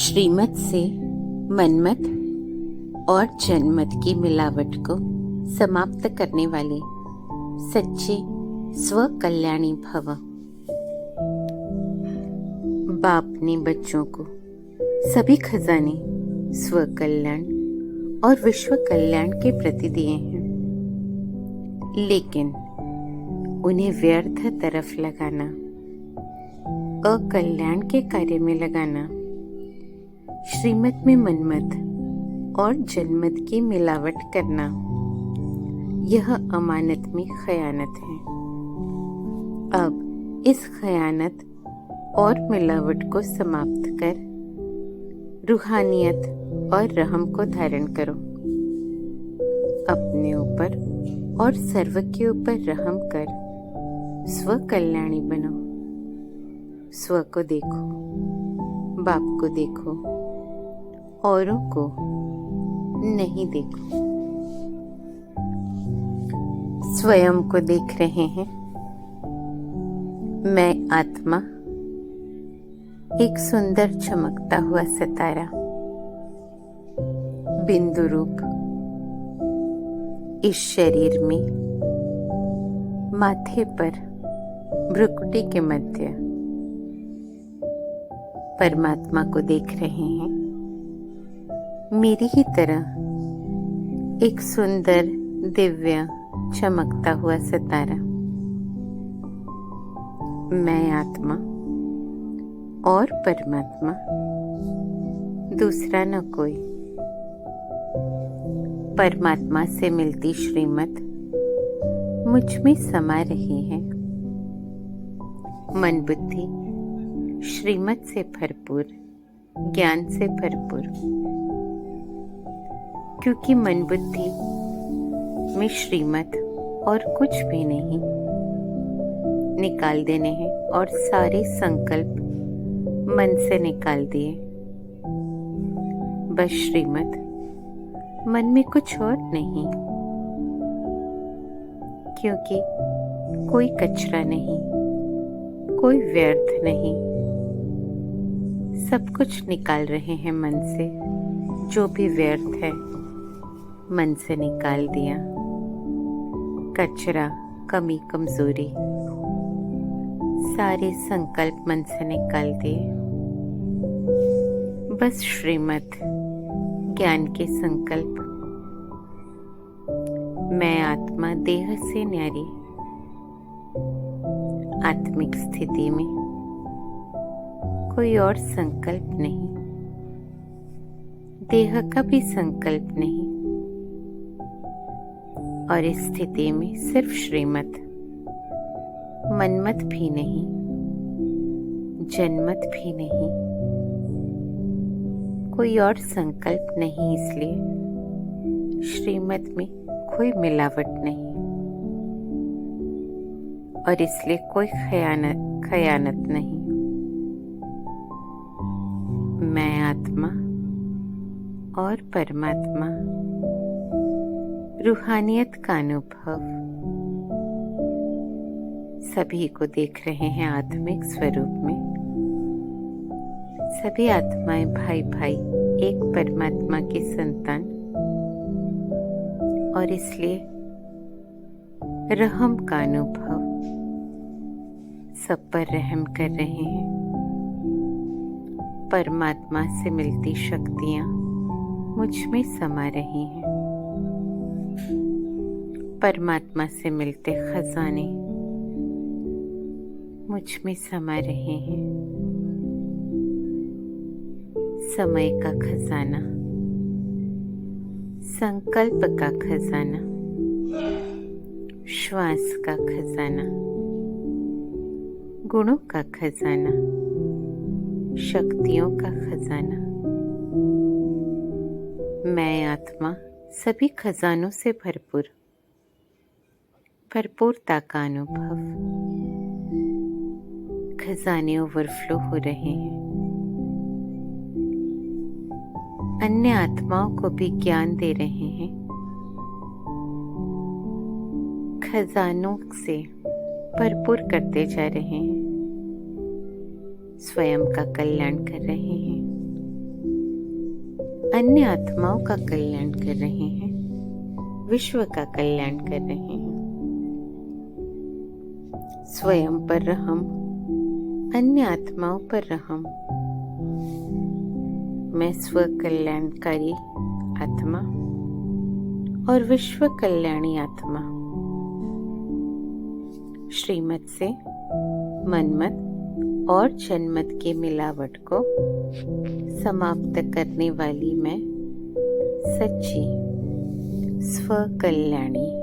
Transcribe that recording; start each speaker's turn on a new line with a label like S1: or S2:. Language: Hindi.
S1: श्रीमत से मनमत और जनमत की मिलावट को समाप्त करने वाले सच्चे स्व कल्याणी भव। बाप ने बच्चों को सभी खजाने स्व कल्याण और विश्व कल्याण के प्रति दिए हैं, लेकिन उन्हें व्यर्थ तरफ लगाना, अकल्याण के कार्य में लगाना, श्रीमत में मनमत और जनमत की मिलावट करना, यह अमानत में खयानत है। अब इस खयानत और मिलावट को समाप्त कर रूहानियत और रहम को धारण करो। अपने ऊपर और सर्व के ऊपर रहम कर स्व कल्याणी बनो। स्व को देखो, बाप को देखो, औरों को नहीं देखो। स्वयं को देख रहे हैं। मैं आत्मा एक सुंदर चमकता हुआ सितारा, बिंदु रूप इस शरीर में, माथे पर भ्रुकुटी के मध्य परमात्मा को देख रहे हैं। मेरी ही तरह एक सुंदर दिव्य चमकता हुआ सितारा। मैं आत्मा और परमात्मा, दूसरा न कोई। परमात्मा से मिलती श्रीमत मुझ में समा रही है। मन बुद्धि श्रीमत से भरपूर, ज्ञान से भरपूर, क्योंकि मन बुद्धि में श्रीमत और कुछ भी नहीं, निकाल देने हैं और सारे संकल्प मन से निकाल दिए। बस श्रीमत, मन में कुछ और नहीं, क्योंकि कोई कचरा नहीं, कोई व्यर्थ नहीं। सब कुछ निकाल रहे हैं मन से, जो भी व्यर्थ है मन से निकाल दिया। कचरा, कमी, कमजोरी, सारे संकल्प मन से निकाल दिए। बस श्रीमत, ज्ञान के संकल्प। मैं आत्मा देह से न्यारी, आत्मिक स्थिति में कोई और संकल्प नहीं, देह का भी संकल्प नहीं, और इस स्थिति में सिर्फ श्रीमत, मनमत भी नहीं, जनमत भी नहीं, कोई और संकल्प नहीं। इसलिए श्रीमत में कोई मिलावट नहीं, और इसलिए कोई खयानत नहीं। मैं आत्मा और परमात्मा, रूहानियत का अनुभव, सभी को देख रहे हैं आत्मिक स्वरूप में। सभी आत्माएं भाई भाई एक परमात्मा की संतान, और इसलिए रहम का अनुभव, सब पर रहम कर रहे हैं। परमात्मा से मिलती शक्तियां मुझ में समा रही हैं। परमात्मा से मिलते खजाने मुझ में समा रहे हैं। समय का खजाना, संकल्प का खजाना, श्वास का खजाना, गुणों का खजाना, शक्तियों का खजाना। मैं आत्मा सभी खजानों से भरपूर, भरपूरता का अनुभव। खजाने ओवरफ्लो हो रहे हैं। अन्य आत्माओं को भी ज्ञान दे रहे हैं। खजानों से भरपूर करते जा रहे हैं। स्वयं का कल्याण कर रहे हैं। अन्य आत्माओं का कल्याण कर रहे हैं, विश्व का कल्याण कर रहे हैं। स्वयं पर रहम, अन्य आत्माओं पर रहम। मैं स्व कल्याणकारी आत्मा और विश्व कल्याणी आत्मा श्रीमत से मनमत और जन्मत के मिलावट को समाप्त करने वाली मैं सच्ची स्व कल्याणी